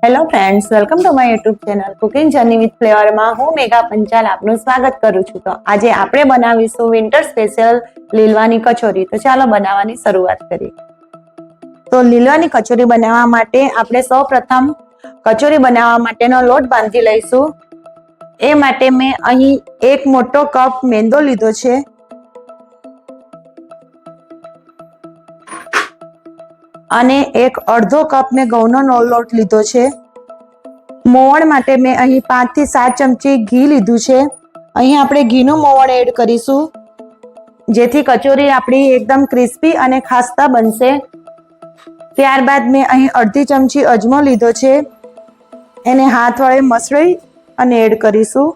Hello friends, welcome to my YouTube channel cooking journey with ફ્લેવરમાં હું મેઘા પંચાલ આપનું સ્વાગત કરું છું। તો આજે આપણે બનાવીશું વિન્ટર સ્પેશિયલ લીલવાની કચોરી। તો ચાલો બનાવવાની શરૂઆત કરીએ। તો લીલવાની કચોરી બનાવવા માટે આપણે સૌપ્રથમ કચોરી બનાવવા માટેનો લોટ બાંધી લઈશું। એ માટે મેં અહીં એક મોટો કપ મેંદો લીધો છે અને એક અડધો કપ મેં ઘઉંનો લોટ લીધો છે। મોવણ માટે મેં અહીં 5 થી 7 ચમચી ઘી લીધું છે। અહીં આપણે ઘીનું મોવણ એડ કરીશું જેથી કચોરી આપણી એકદમ ક્રિસ્પી અને ખાસ્તા બનશે। ત્યારબાદ મેં અહીં અડધી ચમચી અજમો લીધો છે, એને હાથ વડે મસળી અને એડ કરીશું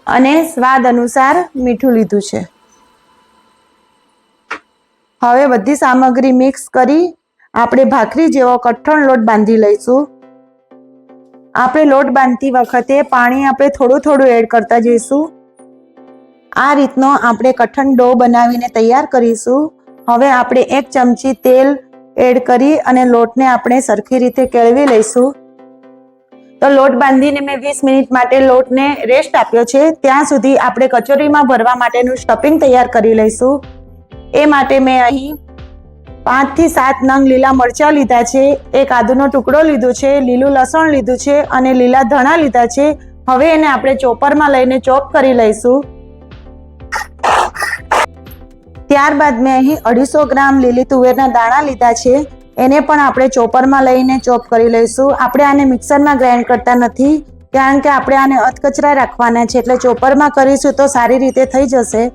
અને સ્વાદ અનુસાર મીઠું લીધું છે। હવે બધી સામગ્રી મિક્સ કરી આપણે ભાખરી જેવો કઠણ લોટ બાંધી લઈશું। આપણે લોટ બાંધતી વખતે પાણી આપણે થોડું થોડું એડ કરતા જઈશું। આ રીતનો આપણે કઠણ ડો બનાવીને તૈયાર કરીશું। હવે આપણે 1 ચમચી તેલ એડ કરી અને લોટને આપણે સરખી રીતે કેળવી લઈશું। તો લોટ બાંધીને મેં 20 મિનિટ માટે લોટને રેસ્ટ આપ્યો છે। ત્યાં સુધી આપણે કચોરીમાં ભરવા માટેનું સ્ટફિંગ તૈયાર કરી લઈશું। એ માટે મેં અહીં 5 થી 7 નંગ લીલા મરચાં લીધા છે, એક આદુનો ટુકડો લીધો છે, લીલું લસણ લીધું છે અને લીલા ધાણા લીધા છે। હવે એને આપણે ચોપરમાં લઈને ચોપ કરી લઈશું। ત્યારબાદ મેં અહીં 250 ગ્રામ લીલી તુવેરના દાણા લીધા છે, એને પણ આપણે ચોપરમાં લઈને ચોપ કરી લઈશું। આપણે આને મિક્સરમાં ગ્રાઇન્ડ કરતા નથી કારણ કે આપણે આને અધકચરા રાખવાના છે, એટલે ચોપરમાં કરીશું તો સારી રીતે થઈ જશે।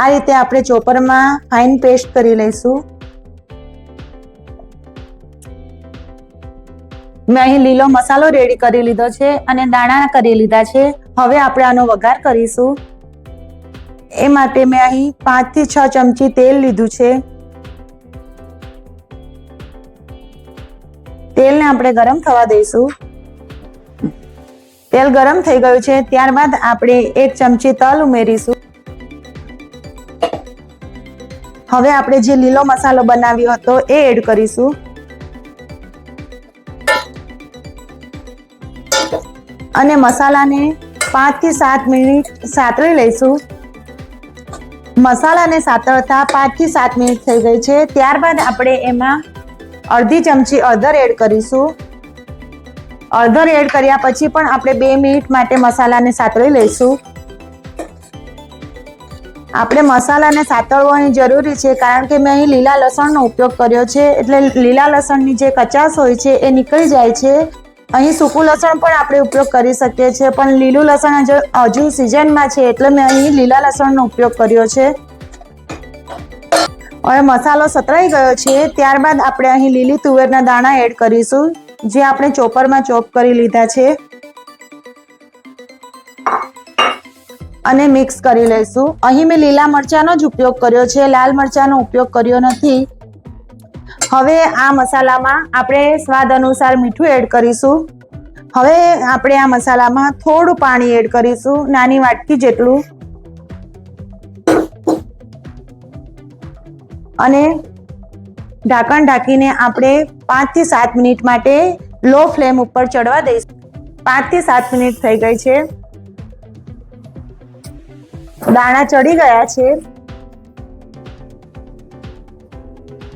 આ રીતે આપણે ચોપરમાં ફાઇન પેસ્ટ કરી લઈશું। મેં અહીં લીલો મસાલો રેડી કરી લીધો છે અને દાણા કરી લીધા છે। હવે આપણે આનો વઘાર કરીશું। એ માટે મેં અહીં 5 થી 6 ચમચી તેલ લીધું છે। તેલને આપણે ગરમ થવા દઈશું। તેલ ગરમ થઈ ગયું છે, ત્યારબાદ આપણે 1 ચમચી તલ ઉમેરીશું। હવે આપણે જે લીલો મસાલો બનાવ્યો હતો એ એડ કરીશું અને મસાલાને 5 થી 7 મિનિટ સાતળી લઈશું। મસાલાને સાતળતા 5 થી 7 મિનિટ થઈ ગઈ છે। ત્યારબાદ આપણે એમાં અડધી ચમચી હળદર એડ કરીશું। હળદર એડ કર્યા પછી પણ આપણે 2 મિનિટ માટે મસાલાને સાતળી લઈશું। આપણે મસાલાને સાતળવાની જરૂરી છે કારણ કે મેં અહીં લીલા લસણનો ઉપયોગ કર્યો છે, એટલે લીલા લસણની જે કચાશ હોય છે એ નીકળી જાય છે। અહીં સૂકું લસણ પણ આપણે ઉપયોગ કરી શકીએ છીએ, પણ લીલું લસણ હજુ સિઝનમાં છે એટલે મેં અહીં લીલા લસણનો ઉપયોગ કર્યો છે। હવે મસાલો સતળાઈ ગયો છે, ત્યારબાદ આપણે અહીં લીલી તુવેરના દાણા એડ કરીશું જે આપણે ચોપરમાં ચોપ કરી લીધા છે અને મિક્સ કરી લઈશું। અહીં મેં લીલા મરચાંનો જ ઉપયોગ કર્યો છે, લાલ મરચાંનો ઉપયોગ કર્યો નથી। હવે આ મસાલામાં આપણે સ્વાદ અનુસાર મીઠું એડ કરીશું। હવે આપણે આ મસાલામાં થોડું પાણી એડ કરીશું, નાની વાટકી જેટલું, અને ઢાંકણ ઢાંકીને આપણે 5 થી 7 મિનિટ માટે લો ફ્લેમ ઉપર ચડવા દઈશું। 5 થી 7 મિનિટ થઈ ગઈ છે, દાણા ચડી ગયા છે।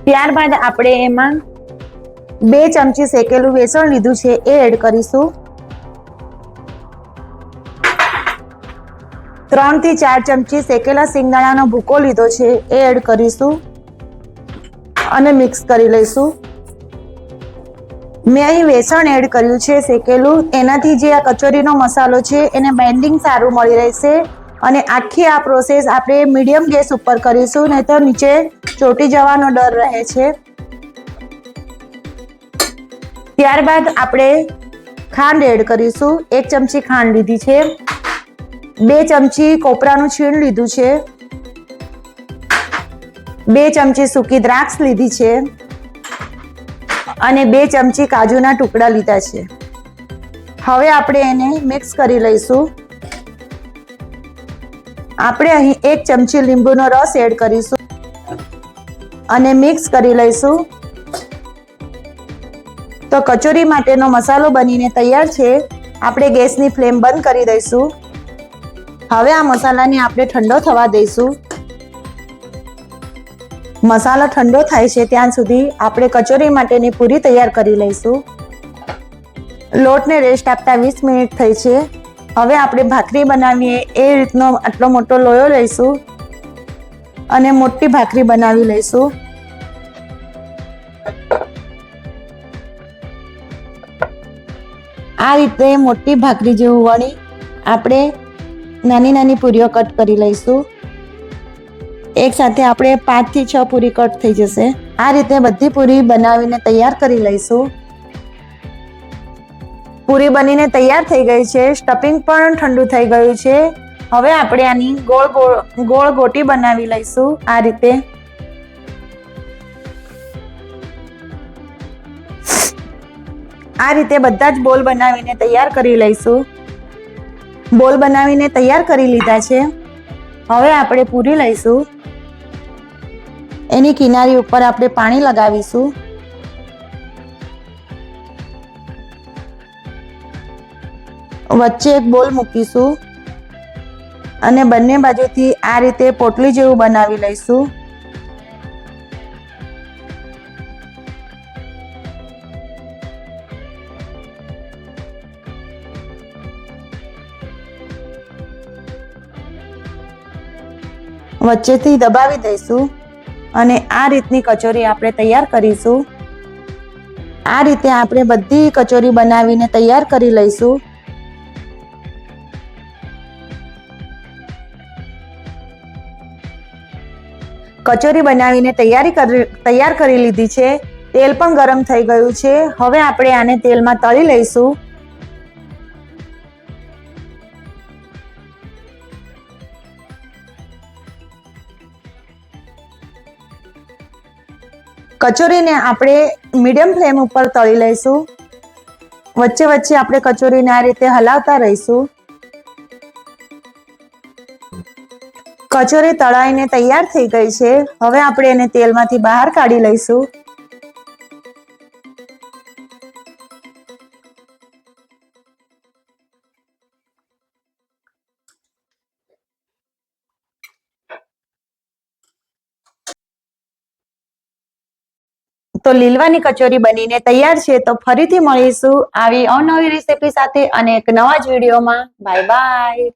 ત્યારબાદ આપણે એમાં 2 ચમચી શેકેલું બેસન લીધું છે એ એડ કરીશું। 3 થી 4 ચમચી શેકેલા સિંગદાણાનો ભૂકો લીધો છે એ એડ કરીશું અને મિક્સ કરી લઈશું। મેં અહીં બેસન એડ કર્યું છે શેકેલું, એનાથી જે આ કચોરીનો મસાલો છે એને બાઇન્ડિંગ સારું મળી રહેશે અને આખી આ પ્રોસેસ આપણે મીડિયમ ગેસ ઉપર કરીશું, નહીં તો નીચે ચોંટી જવાનો ડર રહે છે। ત્યારબાદ આપણે ખાંડ એડ કરીશું। 1 ચમચી ખાંડ લીધી છે, 2 ચમચી કોપરાનું છીણ લીધું છે, 2 ચમચી સૂકી દ્રાક્ષ લીધી છે અને 2 ચમચી કાજુના ટુકડા લીધા છે। હવે આપણે એને મિક્સ કરી લઈશું। આપણે અહીં 1 ચમચી લીંબુનો રસ એડ કરીશું। અને મિક્સ કરી લઈશું. તો કચોરી માટેનો મસાલો બનીને તૈયાર છે. આપણે ગેસની ફ્લેમ બંધ કરી દઈશું. હવે આ મસાલાને આપણે ઠંડો થવા દઈશું. મસાલો ઠંડો થાય છે ત્યાં સુધી આપણે કચોરી માટેની પૂરી તૈયાર કરી લઈશું. લોટને રેસ્ટ આપતા 20 મિનિટ થઈ છે. હવે આપણે ભાખરી બનાવીએ એ રીતનો આટલો મોટો લોયો લઈશું અને મોટી ભાખરી બનાવી લઈશું. આ રીતે મોટી ભાખરી જેવું વણી આપણે નાની નાની પૂરીઓ કટ કરી લઈશું. એક સાથે આપણે 5 થી 6 પૂરી કટ થઈ જશે. આ રીતે બધી પૂરી બનાવીને તૈયાર કરી લઈશું. પૂરી બનીને તૈયાર થઈ ગઈ છે. સ્ટફિંગ પણ ઠંડુ થઈ ગયું છે. હવે આપણે આની ગોળ ગોટી બનાવી લઈશું. આ રીતે બધા જ બોલ બનાવીને તૈયાર કરી લઈશું. બોલ બનાવીને તૈયાર કરી લીધા છે. હવે આપણે પૂરી લઈશું. એની કિનારી ઉપર આપણે પાણી લગાવીશું. વચ્ચે એક બોલ મૂકીશું અને બંને બાજુથી આ રીતે પોટલી જેવું બનાવી લઈશું. વચ્ચેથી દબાવી દઈશું અને આ રીતની કચોરી આપણે તૈયાર કરીશું. આ રીતે આપણે બધી કચોરી બનાવીને તૈયાર કરી લઈશું. કચોરી બનાવીને તૈયાર કરી લીધી છે. તેલ પણ ગરમ થઈ ગયું છે. હવે આપણે આને તેલમાં તળી લઈશું. કચોરીને આપણે મીડિયમ ફ્લેમ ઉપર તળી લઈશું. વચ્ચે વચ્ચે આપણે કચોરીને આ રીતે હલાવતા રહીશું. કચોરી તળાઈને તૈયાર થઈ ગઈ છે. હવે આપણે એને તેલમાંથી બહાર કાઢી લઈશું. તો લીલવાની કચોરી બનીને તૈયાર છે. તો ફરીથી મળીશું આવી અવનવી રેસીપી સાથે અને એક નવા જ વિડીયોમાં. Bye bye.